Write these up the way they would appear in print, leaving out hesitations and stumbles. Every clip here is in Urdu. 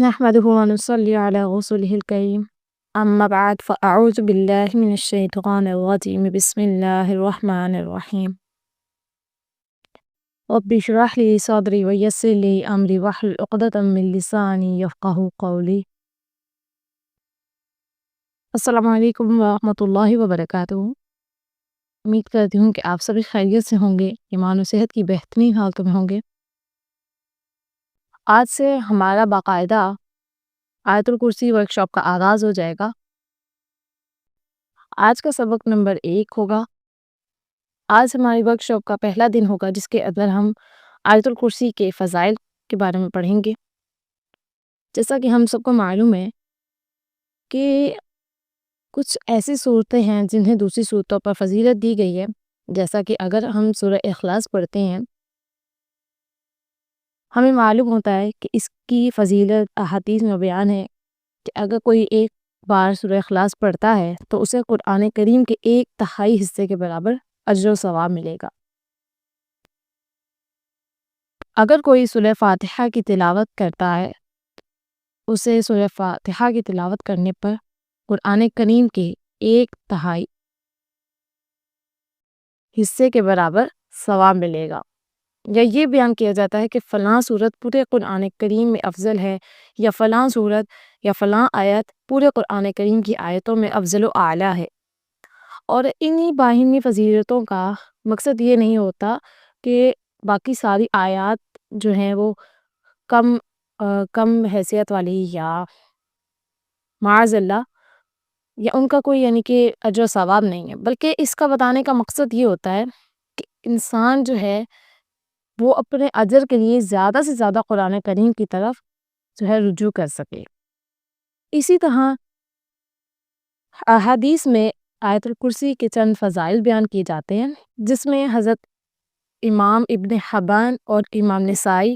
نحمده ونصلي على رسوله الكريم أما بعد فأعوذ بالله من الشيطان الرجيم بسم الله الرحمن الرحيم رب اشرح لي صدري ويسر لي أمري واحلل عقدة من لساني يفقهوا قولي السلام علیکم ورحمۃ اللہ وبرکاتہ۔ امید کرتی ہوں کہ آپ سبھی خیریت سے ہوں گے، ایمان و صحت کی بہترین حالتوں میں ہوں گے۔ آج سے ہمارا باقاعدہ آیت الکرسی ورکشاپ کا آغاز ہو جائے گا۔ آج کا سبق نمبر 1 ہوگا۔ آج ہماری ورکشاپ کا پہلا دن ہوگا جس کے اندر ہم آیت الکرسی کے فضائل کے بارے میں پڑھیں گے۔ جیسا کہ ہم سب کو معلوم ہے کہ کچھ ایسی صورتیں ہیں جنہیں دوسری صورتوں پر فضیلت دی گئی ہے، جیسا کہ اگر ہم سورہ اخلاص پڑھتے ہیں ہمیں معلوم ہوتا ہے کہ اس کی فضیلت احادیث میں بیان ہے کہ اگر کوئی ایک بار سورہ اخلاص پڑھتا ہے تو اسے قرآن کریم کے 1/3 حصے کے برابر اجر و ثواب ملے گا۔ اگر کوئی سورہ فاتحہ کی تلاوت کرتا ہے اسے سورہ فاتحہ کی تلاوت کرنے پر قرآن کریم کے 1/3 حصے کے برابر ثواب ملے گا، یا یہ بیان کیا جاتا ہے کہ فلاں سورت پورے قرآن کریم میں افضل ہے، یا فلاں سورت یا فلاں آیت پورے قرآن کریم کی آیتوں میں افضل و اعلیٰ ہے۔ اور انہی باہمی فضیلتوں کا مقصد یہ نہیں ہوتا کہ باقی ساری آیات جو ہیں وہ کم حیثیت والی یا معاذ اللہ یا ان کا کوئی یعنی کہ اجر و ثواب نہیں ہے، بلکہ اس کا بتانے کا مقصد یہ ہوتا ہے کہ انسان جو ہے وہ اپنے اجر کے لیے زیادہ سے زیادہ قرآن کریم کی طرف جو ہے رجوع کر سکے۔ اسی طرح احادیث میں آیت الکرسی کے چند فضائل بیان کیے جاتے ہیں، جس میں حضرت امام ابن حبان اور امام نسائی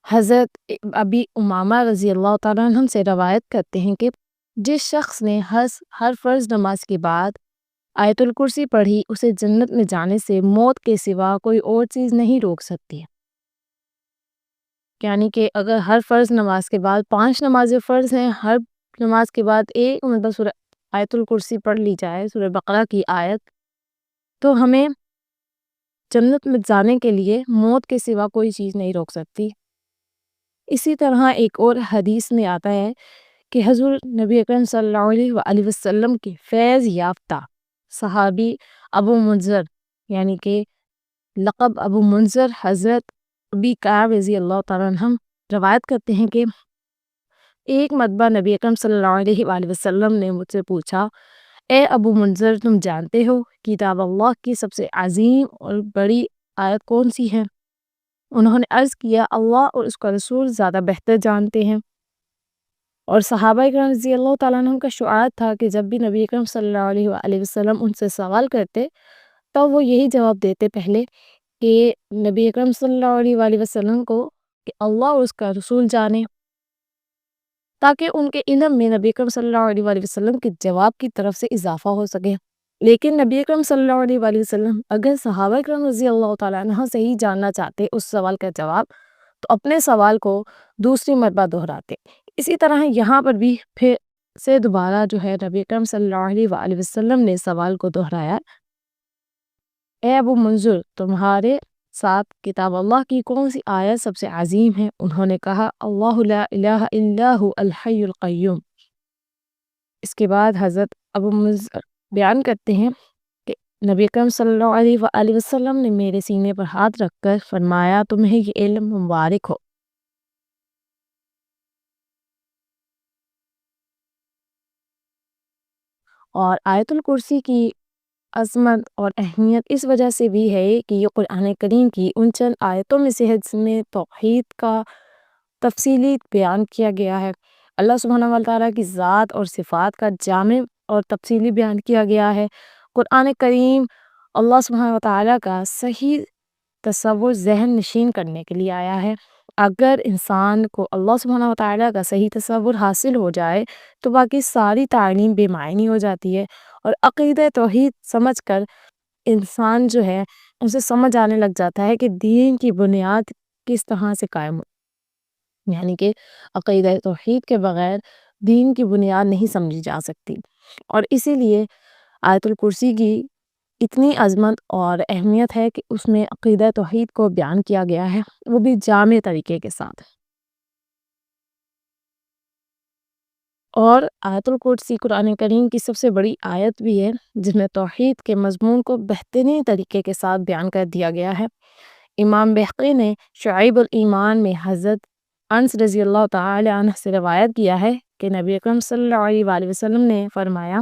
حضرت ابی امامہ رضی اللہ تعالیٰ عنہ سے روایت کرتے ہیں کہ جس شخص نے ہر فرض نماز کے بعد آیت الکرسی پڑھی اسے جنت میں جانے سے موت کے سوا کوئی اور چیز نہیں روک سکتی۔ یعنی کہ اگر ہر فرض نماز کے بعد 5 نمازیں فرض ہیں، ہر نماز کے بعد ایک سورہ آیت الکرسی پڑھ لی جائے، سورہ بقرہ کی آیت، تو ہمیں جنت میں جانے کے لیے موت کے سوا کوئی چیز نہیں روک سکتی۔ اسی طرح ایک اور حدیث میں آتا ہے کہ حضور نبی اکرم صلی اللہ علیہ وآلہ وسلم کے فیض یافتہ صحابی ابو منذر یعنی کہ لقب ابو منذر حضرت ابی کعب رضی اللہ تعالیٰ عنہ روایت کرتے ہیں کہ ایک مرتبہ نبی اکرم صلی اللہ علیہ وآلہ وسلم نے مجھ سے پوچھا، اے ابو منذر تم جانتے ہو کتاب اللہ کی سب سے عظیم اور بڑی آیت کون سی ہے؟ انہوں نے عرض کیا اللہ اور اس کا رسول زیادہ بہتر جانتے ہیں۔ اور صحابہ اکرام رضی اللہ تعالیٰ عنہ کا شعار تھا کہ جب بھی نبی اکرم صلی اللہ علیہ وآلہ وسلم ان سے سوال کرتے تو وہ یہی جواب دیتے پہلے کہ نبی اکرم صلی اللہ علیہ وآلہ وسلم کو کہ اللہ اور اس کا رسول جانے، تاکہ ان کے علم میں نبی اکرم صلی اللہ علیہ وآلہ وسلم کے جواب کی طرف سے اضافہ ہو سکے۔ لیکن نبی اکرم صلی اللہ علیہ وآلہ وسلم اگر صحابہ اکرام رضی اللہ تعالیٰ عنہ سے ہی جاننا چاہتے اس سوال کا جواب تو اپنے سوال کو دوسری مرتبہ دہراتے۔ اسی طرح یہاں پر بھی پھر سے دوبارہ جو ہے نبی اکرم صلی اللہ علیہ وآلہ وسلم نے سوال کو دہرایا، اے ابو منذر تمہارے ساتھ کتاب اللہ کی کون سی آیت سب سے عظیم ہے؟ انہوں نے کہا اللہ لا الہ الا هو الحی القیوم۔ اس کے بعد حضرت ابو منذر بیان کرتے ہیں کہ نبی اکرم صلی اللہ علیہ وآلہ وسلم نے میرے سینے پر ہاتھ رکھ کر فرمایا تمہیں یہ علم مبارک ہو۔ اور آیت الکرسی کی عظمت اور اہمیت اس وجہ سے بھی ہے کہ یہ قرآن کریم کی ان چند آیتوں میں سے ہے جس میں توحید کا تفصیلی بیان کیا گیا ہے، اللہ سبحانہ وتعالیٰ کی ذات اور صفات کا جامع اور تفصیلی بیان کیا گیا ہے۔ قرآن کریم اللہ سبحانہ وتعالیٰ کا صحیح تصور ذہن نشین کرنے کے لیے آیا ہے۔ اگر انسان کو اللہ سبحانہ وتعالیٰ کا صحیح تصور حاصل ہو جائے تو باقی ساری تعلیم بے معنی ہو جاتی ہے، اور عقیدہ توحید سمجھ کر انسان جو ہے اسے سمجھ آنے لگ جاتا ہے کہ دین کی بنیاد کس طرح سے قائم ہو۔ یعنی کہ عقیدہ توحید کے بغیر دین کی بنیاد نہیں سمجھی جا سکتی، اور اسی لیے آیت الکرسی کی اتنی عظمت اور اہمیت ہے کہ اس میں عقیدہ توحید کو بیان کیا گیا ہے، وہ بھی جامع طریقے کے ساتھ۔ اور آیت الکرسی قرآن کریم کی سب سے بڑی آیت بھی ہے، جس میں توحید کے مضمون کو بہترین طریقے کے ساتھ بیان کر دیا گیا ہے۔ امام بہقی نے شعیب الایمان میں حضرت انس رضی اللہ تعالی عنہ سے روایت کیا ہے کہ نبی اکرم صلی اللہ علیہ وآلہ وسلم نے فرمایا،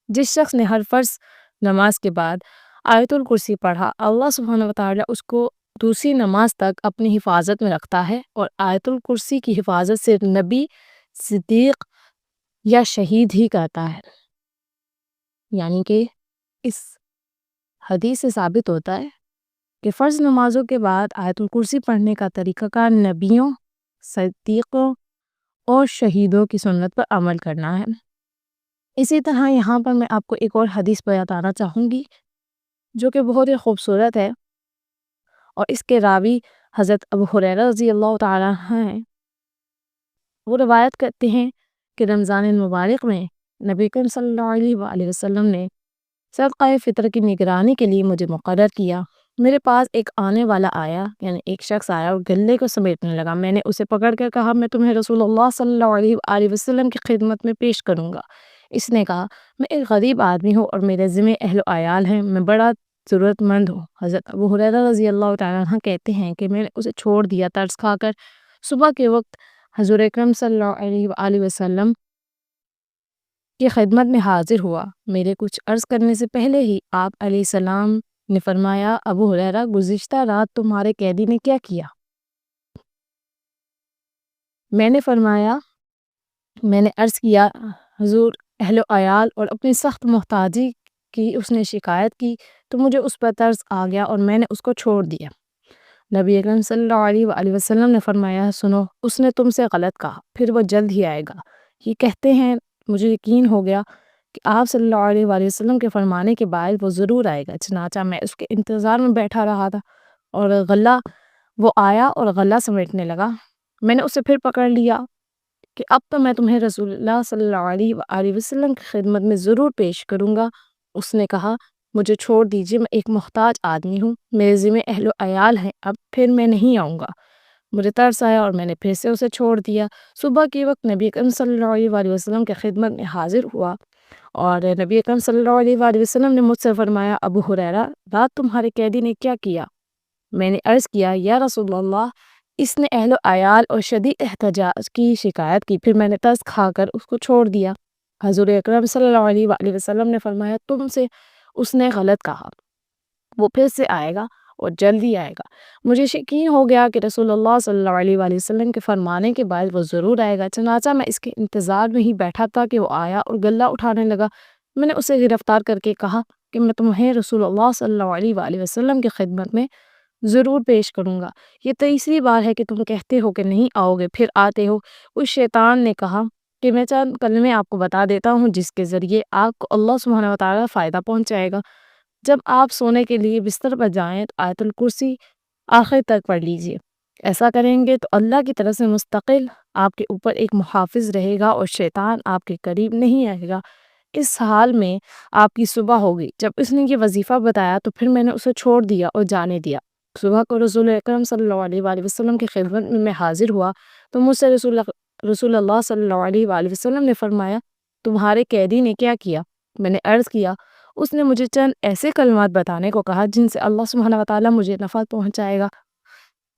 جس شخص نے ہر فرض نماز کے بعد آیت الکرسی پڑھا، اللہ سبحانہ وتعالی اس کو دوسری نماز تک اپنی حفاظت میں رکھتا ہے، اور آیت الکرسی کی حفاظت صرف نبی، صدیق یا شہید ہی کرتا ہے۔ یعنی کہ اس حدیث سے ثابت ہوتا ہے کہ فرض نمازوں کے بعد آیت الکرسی پڑھنے کا طریقہ کار نبیوں، صدیقوں اور شہیدوں کی سنت پر عمل کرنا ہے۔ اسی طرح یہاں پر میں آپ کو ایک اور حدیث بتانا چاہوں گی جو کہ بہت ہی خوبصورت ہے، اور اس کے راوی حضرت ابو ہریرہ رضی اللہ تعالیٰ عنہ ہیں۔ وہ روایت کرتے ہیں کہ رمضان المبارک میں نبی کریم صلی اللہ علیہ وآلہ وسلم نے صدقہ فطر کی نگرانی کے لیے مجھے مقرر کیا۔ میرے پاس ایک آنے والا آیا، یعنی ایک شخص آیا اور گلے کو سمیٹنے لگا۔ میں نے اسے پکڑ کر کہا، میں تمہیں رسول اللہ صلی اللہ علیہ وآلہ وسلم کی خدمت میں پیش کروں گا۔ اس نے کہا، میں ایک غریب آدمی ہوں اور میرے ذمہ اہل و عیال ہیں، میں بڑا ضرورت مند ہوں۔ حضرت ابو ہریرہ رضی اللہ تعالیٰ عنہ کہتے ہیں کہ میں نے اسے چھوڑ دیا، ترس کھا کر صبح کے وقت حضور اکرم صلی اللہ علیہ وآلہ وسلم کی خدمت میں حاضر ہوا۔ میرے کچھ عرض کرنے سے پہلے ہی آپ علیہ السلام نے فرمایا، ابو ہریرہ، گزشتہ رات تمہارے قیدی نے کیا کیا؟ میں نے فرمایا، میں نے عرض کیا، حضور، اہل و عیال اور اپنی سخت محتاجی کی اس نے شکایت کی تو مجھے اس پر ترس آ گیا اور میں نے اس کو چھوڑ دیا۔ نبی اکرم صلی اللہ علیہ وآلہ وسلم نے فرمایا، سنو، اس نے تم سے غلط کہا، پھر وہ جلد ہی آئے گا۔ یہ کہتے ہیں مجھے یقین ہو گیا کہ آپ صلی اللہ علیہ وآلہ وسلم کے فرمانے کے بعد وہ ضرور آئے گا، چنانچہ میں اس کے انتظار میں بیٹھا رہا تھا، اور وہ آیا اور غلہ سمیٹنے لگا۔ میں نے اسے پھر پکڑ لیا کہ اب تو میں تمہیں رسول اللہ صلی اللہ علیہ وآلہ وسلم کی خدمت میں ضرور پیش کروں گا۔ اس نے کہا، مجھے چھوڑ دیجئے، میں ایک محتاج آدمی ہوں، میرے ذمہ اہل و عیال ہیں، اب پھر میں نہیں آؤں گا۔ مجھے ترس آیا اور میں نے پھر سے اسے چھوڑ دیا۔ صبح کے وقت نبی اکرم صلی اللہ علیہ وآلہ وسلم کی خدمت میں حاضر ہوا، اور نبی اکرم صلی اللہ علیہ وآلہ وسلم نے مجھ سے فرمایا، ابو ہریرہ، رات تمہارے قیدی نے کیا کیا؟ میں نے عرض کیا، یا رسول اللہ، اس نے اہل و عیال اور شدید احتجاج کی شکایت کی، پھر میں نے ترس کھا کر اس کو چھوڑ دیا۔ حضور اکرم صلی اللہ علیہ وآلہ وسلم نے فرمایا، تم سے اس نے غلط کہا، وہ پھر سے آئے گا اور جلدی آئے گا۔ مجھے یقین ہو گیا کہ رسول اللہ صلی اللہ علیہ وآلہ وسلم کے فرمانے کے بعد وہ ضرور آئے گا، چنانچہ میں اس کے انتظار میں ہی بیٹھا تھا کہ وہ آیا اور گلہ اٹھانے لگا۔ میں نے اسے گرفتار کر کے کہا کہ میں تمہیں رسول اللہ صلی اللہ علیہ وآلہ وسلم کی خدمت میں ضرور پیش کروں گا۔ یہ تیسری بار ہے کہ تم کہتے ہو کہ نہیں آؤ گے، پھر آتے ہو۔ اس شیطان نے کہا کہ میں چند کلمے آپ کو بتا دیتا ہوں جس کے ذریعے آپ کو اللہ سبحانہ وتعالی فائدہ پہنچائے گا۔ جب آپ سونے کے لیے بستر پر جائیں تو آیت الکرسی آخر تک پڑھ لیجئے۔ ایسا کریں گے تو اللہ کی طرف سے مستقل آپ کے اوپر ایک محافظ رہے گا اور شیطان آپ کے قریب نہیں آئے گا۔ اس حال میں آپ کی صبح ہوگی۔ جب اس نے یہ وظیفہ بتایا تو پھر میں نے اسے چھوڑ دیا اور جانے دیا۔ صبح کو رسول اکرم صلی اللہ علیہ وآلہ وسلم کی خدمت میں حاضر ہوا تو مجھ سے رسول اللہ صلی اللہ علیہ وآلہ وسلم نے فرمایا، تمہارے قیدی نے کیا کیا؟ میں نے عرض کیا، اس نے مجھے چند ایسے کلمات بتانے کو کہا جن سے اللہ سبحانہ وتعالی مجھے نفع پہنچائے گا۔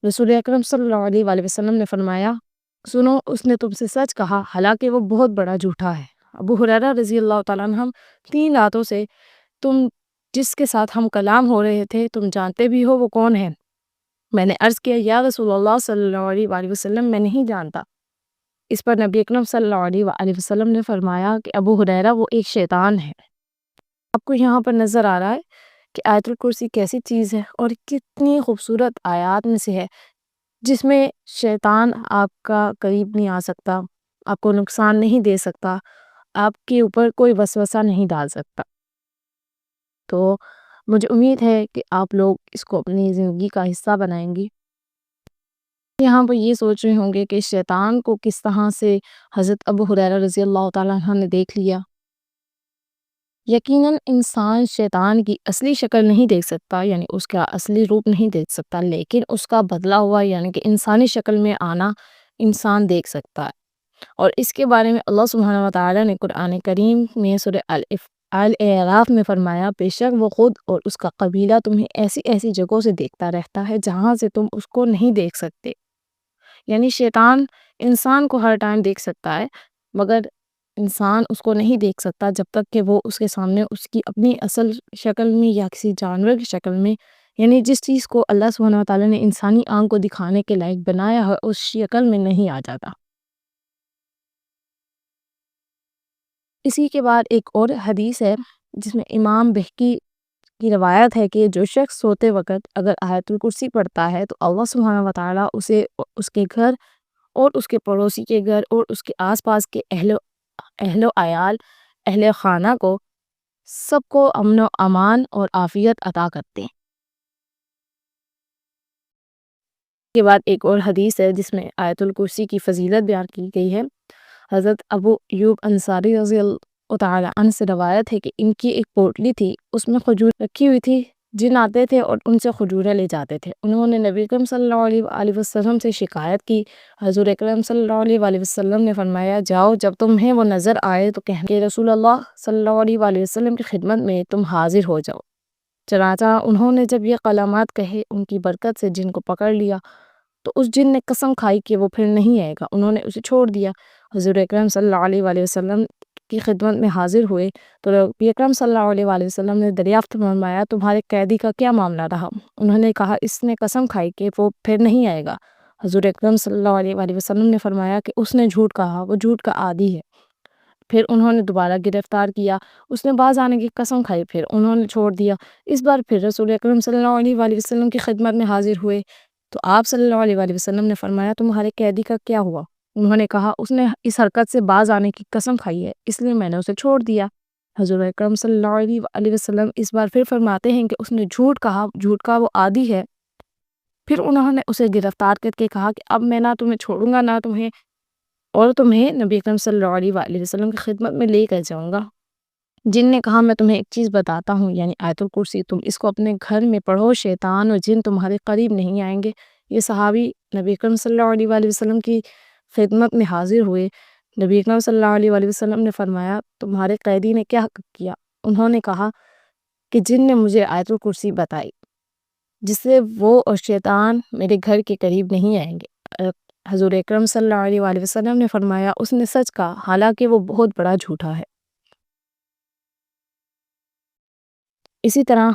رسول اکرم صلی اللہ علیہ وآلہ وسلم نے فرمایا، سنو، اس نے تم سے سچ کہا، حالانکہ وہ بہت بڑا جھوٹا ہے۔ ابو ہریرہ رضی اللہ تعالیٰ عنہ، 3 راتوں سے تم جس کے ساتھ ہم کلام ہو رہے تھے، تم جانتے بھی ہو وہ کون ہے؟ میں نے عرض کیا، یا رسول اللہ صلی اللہ علیہ وآلہ وسلم، میں نہیں جانتا۔ اس پر نبی اکرم صلی اللہ علیہ وآلہ وسلم نے فرمایا کہ ابو ہریرہ، وہ ایک شیطان ہے۔ آپ کو یہاں پر نظر آ رہا ہے کہ آیت الکرسی کیسی چیز ہے اور کتنی خوبصورت آیات میں سے ہے، جس میں شیطان آپ کا قریب نہیں آ سکتا، آپ کو نقصان نہیں دے سکتا، آپ کے اوپر کوئی وسوسہ نہیں ڈال سکتا۔ تو مجھے امید ہے کہ آپ لوگ اس کو اپنی زندگی کا حصہ بنائیں گی۔ یہاں پر یہ سوچ رہے ہوں گے کہ شیطان کو کس طرح سے حضرت ابو ہریرہ رضی اللہ تعالیٰ عنہ نے دیکھ لیا۔ یقیناً انسان شیطان کی اصلی شکل نہیں دیکھ سکتا، یعنی اس کا اصلی روپ نہیں دیکھ سکتا، لیکن اس کا بدلا ہوا یعنی کہ انسانی شکل میں آنا انسان دیکھ سکتا ہے۔ اور اس کے بارے میں اللہ سبحانہ وتعالی نے قرآن کریم میں سورہ الاعراف میں فرمایا، بے شک وہ خود اور اس کا قبیلہ تمہیں ایسی ایسی جگہوں سے دیکھتا رہتا ہے جہاں سے تم اس کو نہیں دیکھ سکتے۔ یعنی شیطان انسان کو ہر ٹائم دیکھ سکتا ہے، مگر انسان اس کو نہیں دیکھ سکتا جب تک کہ وہ اس کے سامنے اس کی اپنی اصل شکل میں یا کسی جانور کی شکل میں، یعنی جس چیز کو اللہ سبحانہ وتعالی نے انسانی آنکھ کو دکھانے کے لائق بنایا ہے اس شکل میں نہیں آ جاتا۔ اسی کے بعد ایک اور حدیث ہے جس میں امام بہقی کی روایت ہے کہ جو شخص سوتے وقت اگر آیت الکرسی پڑھتا ہے تو اللہ سبحانہ وتعالی اسے اس کے گھر اور اس کے پڑوسی کے گھر اور اس کے آس پاس کے اہل و عیال، اہل خانہ کو سب کو امن و امان اور عافیت عطا کرتے ہیں۔ اس کے بعد ایک اور حدیث ہے جس میں آیت الکرسی کی فضیلت بیان کی گئی ہے۔ حضرت ابو ایوب انصاری رضی اللہ تعالیٰ عنہ سے روایت ہے کہ ان کی ایک پوٹلی تھی، اس میں کھجور رکھی ہوئی تھی، جن آتے تھے اور ان سے کھجوریں لے جاتے تھے۔ انہوں نے نبی اکرم صلی اللہ علیہ وسلم سے شکایت کی۔ حضور اکرم صلی اللہ علیہ وسلم نے فرمایا، جاؤ جب تمہیں وہ نظر آئے تو کہنا کہ رسول اللہ صلی اللہ علیہ وسلم کی خدمت میں تم حاضر ہو جاؤ۔ چنانچہ انہوں نے جب یہ کلمات کہے، ان کی برکت سے جن کو پکڑ لیا تو اس جن نے قسم کھائی کہ وہ پھر نہیں آئے گا، انہوں نے اسے چھوڑ دیا۔ حضور اکرم صلی اللہ علیہ وسلم کی خدمت میں حاضر ہوئے تو نبی اکرم صلی اللہ علیہ وسلم نے دریافت فرمایا، تمہارے قیدی کا کیا معاملہ رہا؟ انہوں نے کہا، اس نے قسم کھائی کہ وہ پھر نہیں آئے گا۔ حضور اکرم صلی اللہ علیہ وسلم نے فرمایا کہ اس نے جھوٹ کہا، وہ جھوٹ کا عادی ہے۔ پھر انہوں نے دوبارہ گرفتار کیا، اس نے باز آنے کی قسم کھائی، پھر انہوں نے چھوڑ دیا۔ اس بار پھر رسول اکرم صلی اللہ علیہ وسلم کی خدمت میں حاضر ہوئے تو آپ صلی اللہ علیہ وسلم نے فرمایا، تمہارے قیدی کا کیا ہوا؟ انہوں نے کہا، اس نے اس حرکت سے باز آنے کی قسم کھائی ہے، اس لیے میں نے اسے چھوڑ دیا۔ حضور اکرم صلی اللہ علیہ وسلم اس بار پھر فرماتے ہیں کہ اس نے جھوٹ کہا، جھوٹ کا وہ عادی ہے۔ پھر انہوں نے اسے گرفتار کر کے کہا کہ اب میں نہ تمہیں چھوڑوں گا نہ تمہیں، اور تمہیں نبی اکرم صلی اللہ علیہ وسلم کی خدمت میں لے کر جاؤں گا۔ جن نے کہا، میں تمہیں ایک چیز بتاتا ہوں، یعنی آیت الکرسی، تم اس کو اپنے گھر میں پڑھو، شیطان اور جن تمہارے قریب نہیں آئیں گے۔ یہ صحابی نبی اکرم صلی اللہ علیہ وسلم کی خدمت میں حاضر ہوئے۔ نبی اکرم صلی اللہ علیہ وسلم نے فرمایا، تمہارے قیدی نے کیا کیا؟ انہوں نے کہا کہ جن نے مجھے آیت الکرسی بتائی جس سے وہ اور شیطان میرے گھر کے قریب نہیں آئیں گے۔ حضور اکرم صلی اللہ علیہ وسلم نے فرمایا، اس نے سچ کہا، حالانکہ وہ بہت بڑا جھوٹا ہے۔ اسی طرح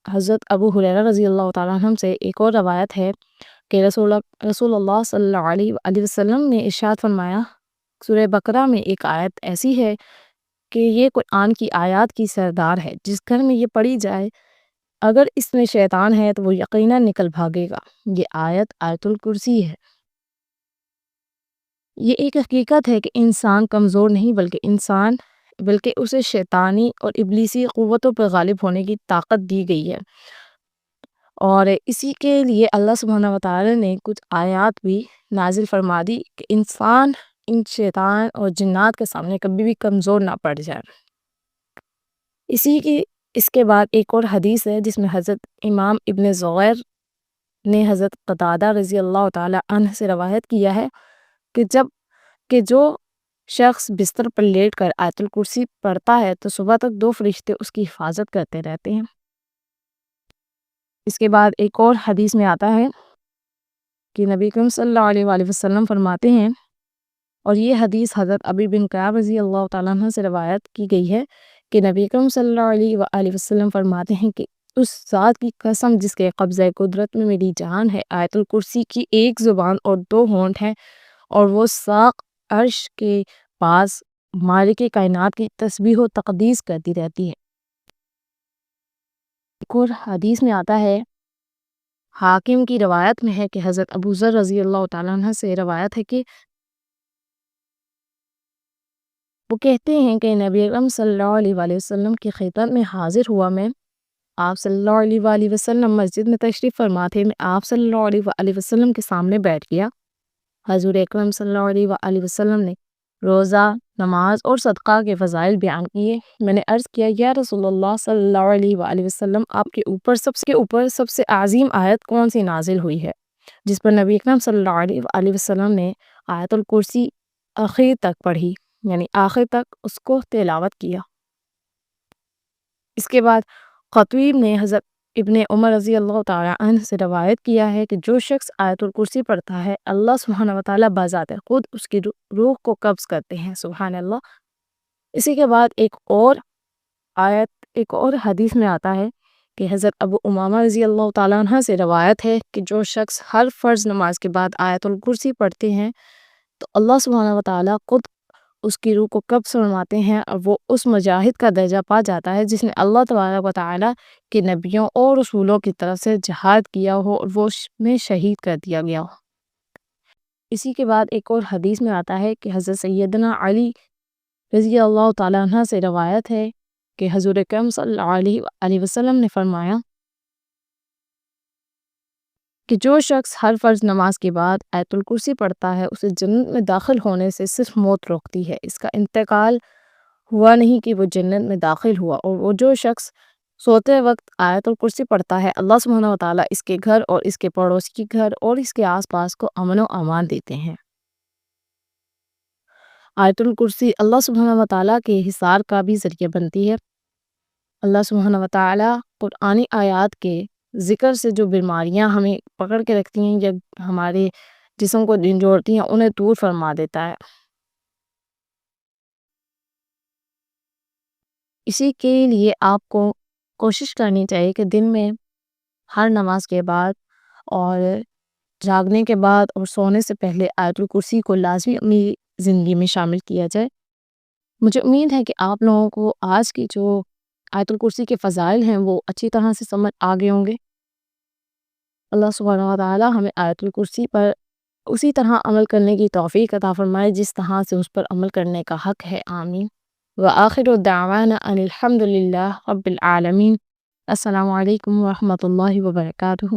حضرت ابو ہریرہ رضی اللہ تعالیٰ عنہ سے ایک اور روایت ہے کہ رسول اللہ صلی اللہ علیہ وسلم نے ارشاد فرمایا، سورہ بقرہ میں ایک آیت ایسی ہے کہ یہ قرآن کی آیات کی سردار ہے، جس گھر میں یہ پڑھی جائے اگر اس میں شیطان ہے تو وہ یقیناً نکل بھاگے گا۔ یہ آیت آیت الکرسی ہے۔ یہ ایک حقیقت ہے کہ انسان کمزور نہیں بلکہ اسے شیطانی اور ابلیسی قوتوں پر غالب ہونے کی طاقت دی گئی ہے، اور اسی کے لیے اللہ سبحانہ وتعالی نے کچھ آیات بھی نازل فرما دی کہ انسان ان شیطان اور جنات کے سامنے کبھی بھی کمزور نہ پڑ جائے۔ اس کے بعد ایک اور حدیث ہے جس میں حضرت امام ابن زغیر نے حضرت قتادہ رضی اللہ تعالی عنہ سے روایت کیا ہے کہ جو شخص بستر پر لیٹ کر آیت الکرسی پڑھتا ہے تو صبح تک 2 فرشتے اس کی حفاظت کرتے رہتے ہیں۔ اس کے بعد ایک اور حدیث میں آتا ہے کہ نبی اکرم صلی اللہ علیہ وسلم فرماتے ہیں، اور یہ حدیث حضرت ابی بن کعب رضی اللہ تعالیٰ عنہ سے روایت کی گئی ہے کہ نبی اکرم صلی اللہ علیہ وسلم فرماتے ہیں کہ اس ذات کی قسم جس کے قبضہ قدرت میں میری جان ہے، آیت الکرسی کی 1 زبان اور 2 ہونٹ ہیں، اور وہ ساق عرش کے پاس مالک کائنات کی تسبیح و تقدیس کرتی رہتی ہے۔ ایک اور حدیث میں آتا ہے، حاکم کی روایت میں ہے کہ حضرت ابو ذر رضی اللہ تعالیٰ عنہ سے روایت ہے کہ وہ کہتے ہیں کہ نبی اکرم صلی اللہ علیہ وسلم کی خدمت میں حاضر ہوا میں آپ صلی اللہ علیہ وآلہ وسلم مسجد میں تشریف فرما تھے، میں آپ صلی اللہ علیہ وآلہ وسلم کے سامنے بیٹھ گیا۔ حضور اکرم صلی اللہ علیہ وآلہ وسلم نے روزہ، نماز اور صدقہ کے فضائل بیان کیے۔ میں نے عرض کیا یا رسول اللہ صلی اللہ علیہ وآلہ وسلم، آپ کے اوپر سب سے عظیم آیت کون سی نازل ہوئی ہے؟ جس پر نبی اکرم صلی اللہ علیہ وآلہ وسلم نے آیت الکرسی آخر تک پڑھی، یعنی آخر تک اس کو تلاوت کیا۔ اس کے بعد خطیب نے حضرت ابن عمر رضی اللہ تعالیٰ عنہ سے روایت کیا ہے کہ جو شخص آیت الکرسی پڑھتا ہے، اللہ سبحانہ وتعالیٰ بذات خود اس کی روح کو قبض کرتے ہیں، سبحان اللہ۔ اسی کے بعد ایک اور حدیث میں آتا ہے کہ حضرت ابو امامہ رضی اللہ تعالیٰ عنہ سے روایت ہے کہ جو شخص ہر فرض نماز کے بعد آیت الکرسی پڑھتے ہیں تو اللہ سبحانہ وتعالیٰ خود اس کی روح کو قبض فرماتے ہیں، اور وہ اس مجاہد کا درجہ پا جاتا ہے جس نے اللہ تبارک و تعالیٰ کے نبیوں اور رسولوں کی طرف سے جہاد کیا ہو اور وہ میں شہید کر دیا گیا ہو۔ اسی کے بعد ایک اور حدیث میں آتا ہے کہ حضرت سیدنا علی رضی اللہ تعالیٰ عنہ سے روایت ہے کہ حضور اکرم صلی اللہ علیہ وآلہ وسلم نے فرمایا کہ جو شخص ہر فرض نماز کے بعد آیت الکرسی پڑھتا ہے، اسے جنت میں داخل ہونے سے صرف موت روکتی ہے، اس کا انتقال ہوا نہیں کہ وہ جنت میں داخل ہوا۔ اور وہ جو شخص سوتے وقت آیت الکرسی پڑھتا ہے، اللہ سبحانہ وتعالیٰ اس کے گھر اور اس کے پڑوس کی گھر اور اس کے آس پاس کو امن و امان دیتے ہیں۔ آیت الکرسی اللہ سبحانہ وتعالیٰ کے حصار کا بھی ذریعہ بنتی ہے۔ اللہ سبحانہ وتعالیٰ قرآنی آیات کے ذکر سے جو بیماریاں ہمیں پکڑ کے رکھتی ہیں یا ہمارے جسم کو جھنجھوڑتی ہیں، انہیں دور فرما دیتا ہے۔ اسی کے لیے آپ کو کوشش کرنی چاہیے کہ دن میں ہر نماز کے بعد اور جاگنے کے بعد اور سونے سے پہلے آیت الکرسی کو لازمی اپنی زندگی میں شامل کیا جائے۔ مجھے امید ہے کہ آپ لوگوں کو آج کی جو آیت الکرسی کے فضائل ہیں وہ اچھی طرح سے سمجھ آگے ہوں گے۔ اللہ سبحانہ وتعالی ہمیں آیت الکرسی پر اسی طرح عمل کرنے کی توفیق عطا فرمائے جس طرح سے اس پر عمل کرنے کا حق ہے، آمین۔ وآخر دعوانا ان الحمد للہ رب العالمین۔ السلام علیکم ورحمۃ اللہ وبرکاتہ۔